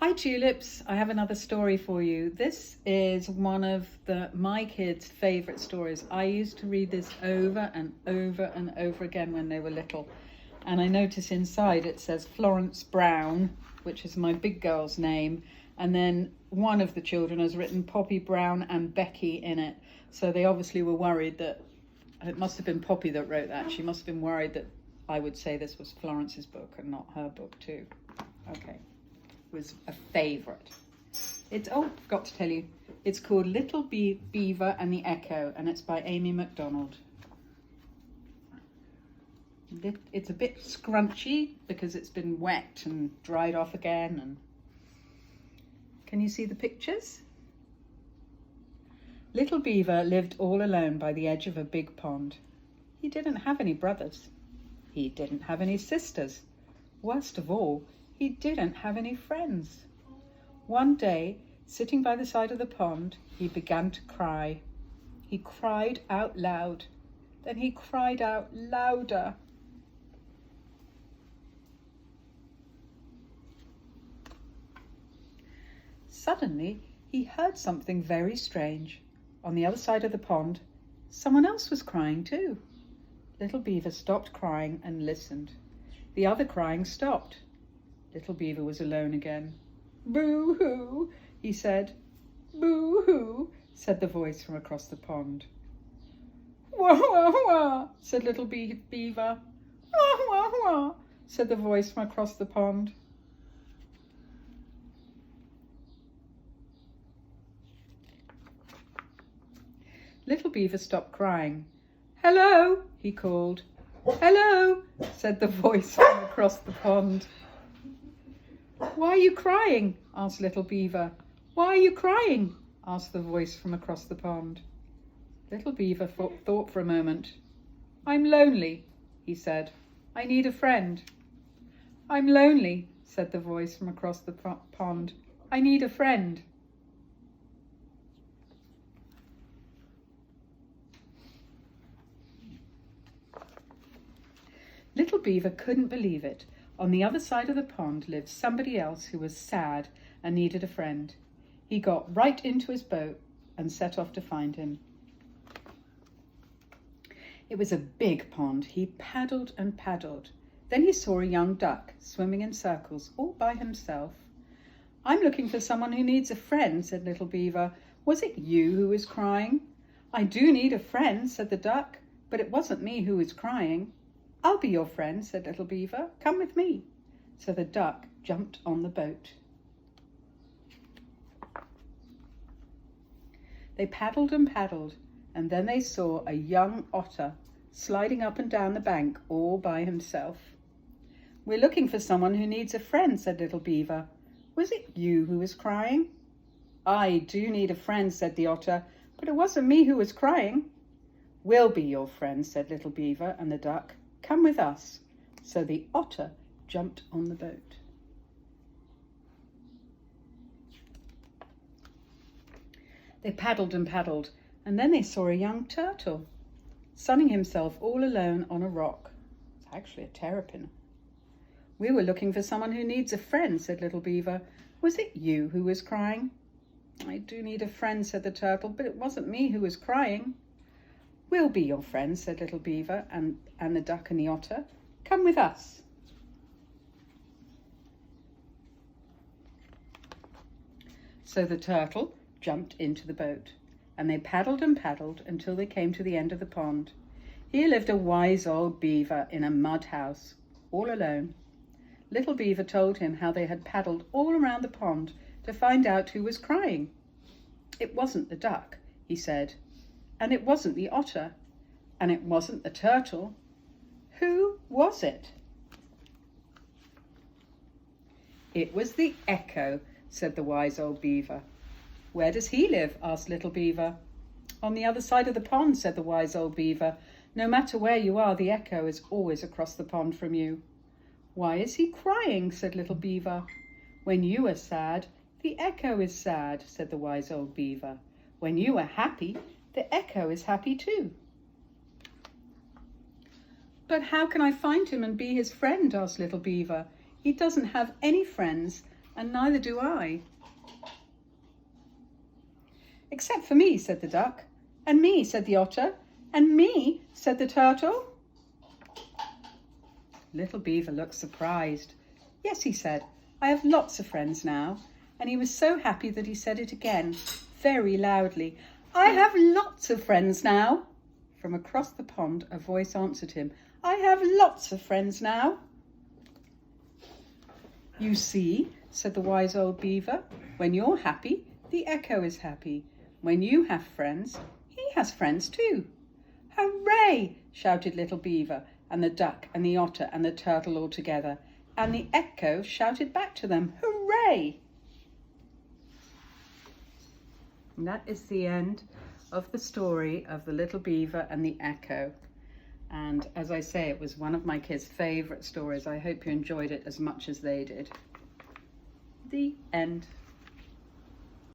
Hi Tulips, I have another story for you. This is one of my kids' favourite stories. I used to read this over and over and over again when they were little. And I notice inside it says Florence Brown, which is my big girl's name. And then one of the children has written Poppy Brown and Becky in it. So they obviously were worried that, it must have been Poppy that wrote that. She must have been worried that I would say this was Florence's book and not her book too. Okay. Was a favourite. Forgot to tell you, it's called Little Beaver and the Echo, and it's by Amy MacDonald. It's a bit scrunchy because it's been wet and dried off again. And can you see the pictures? Little Beaver lived all alone by the edge of a big pond. He didn't have any brothers. He didn't have any sisters. Worst of all, he didn't have any friends. One day, sitting by the side of the pond, he began to cry. He cried out loud. Then he cried out louder. Suddenly, he heard something very strange. On the other side of the pond, someone else was crying too. Little Beaver stopped crying and listened. The other crying stopped. Little Beaver was alone again. "Boo-hoo," he said. "Boo-hoo," said the voice from across the pond. "Wah-wah-wah," said Little Beaver. "Wah-wah-wah," said the voice from across the pond. Little Beaver stopped crying. "Hello," he called. "Hello," said the voice from across the pond. "Why are you crying?" asked Little Beaver. "Why are you crying?" asked the voice from across the pond. Little Beaver thought for a moment. "I'm lonely," he said. "I need a friend." "I'm lonely," said the voice from across the pond. "I need a friend." Little Beaver couldn't believe it. On the other side of the pond lived somebody else who was sad and needed a friend. He got right into his boat and set off to find him. It was a big pond. He paddled and paddled. Then he saw a young duck swimming in circles all by himself. "I'm looking for someone who needs a friend," said Little Beaver. "Was it you who was crying?" "I do need a friend," said the duck, "but it wasn't me who was crying." "I'll be your friend," said Little Beaver. "Come with me." So the duck jumped on the boat. They paddled and paddled, and then they saw a young otter sliding up and down the bank all by himself. "We're looking for someone who needs a friend," said Little Beaver. "Was it you who was crying?" "I do need a friend," said the otter, "but it wasn't me who was crying." "We'll be your friend," said Little Beaver and the duck. "Come with us." So the otter jumped on the boat. They paddled and paddled, and then they saw a young turtle sunning himself all alone on a rock. It's actually a terrapin. "We were looking for someone who needs a friend," said Little Beaver. "Was it you who was crying?" "I do need a friend," said the turtle, "but it wasn't me who was crying." "We'll be your friends," said Little Beaver and the duck and the otter. "Come with us." So the turtle jumped into the boat, and they paddled and paddled until they came to the end of the pond. Here lived a wise old beaver in a mud house, all alone. Little Beaver told him how they had paddled all around the pond to find out who was crying. "It wasn't the duck," he said, "and it wasn't the otter, and it wasn't the turtle. Who was it?" "It was the Echo," said the wise old beaver. "Where does he live?" asked Little Beaver. "On the other side of the pond," said the wise old beaver. "No matter where you are, the Echo is always across the pond from you." "Why is he crying?" said Little Beaver. "When you are sad, the Echo is sad," said the wise old beaver. "When you are happy, the Echo is happy too." "But how can I find him and be his friend?" asked Little Beaver. "He doesn't have any friends, And neither do I. Except for me, said the duck. And me, said the otter. And me, said the turtle. Little Beaver looked surprised. Yes, he said, I have lots of friends now. And he was so happy that he said it again, very loudly. I have lots of friends now. From across the pond, a voice answered him. I have lots of friends now. You see, said the wise old beaver, when you're happy, the echo is happy. When you have friends, he has friends too. Hooray! Shouted little Beaver, and the duck and the otter and the turtle all together. And the echo shouted back to them, hooray! And that is the end of the story of the little beaver and the echo. And as I say, it was one of my kids' favourite stories. I hope you enjoyed it as much as they did. The end.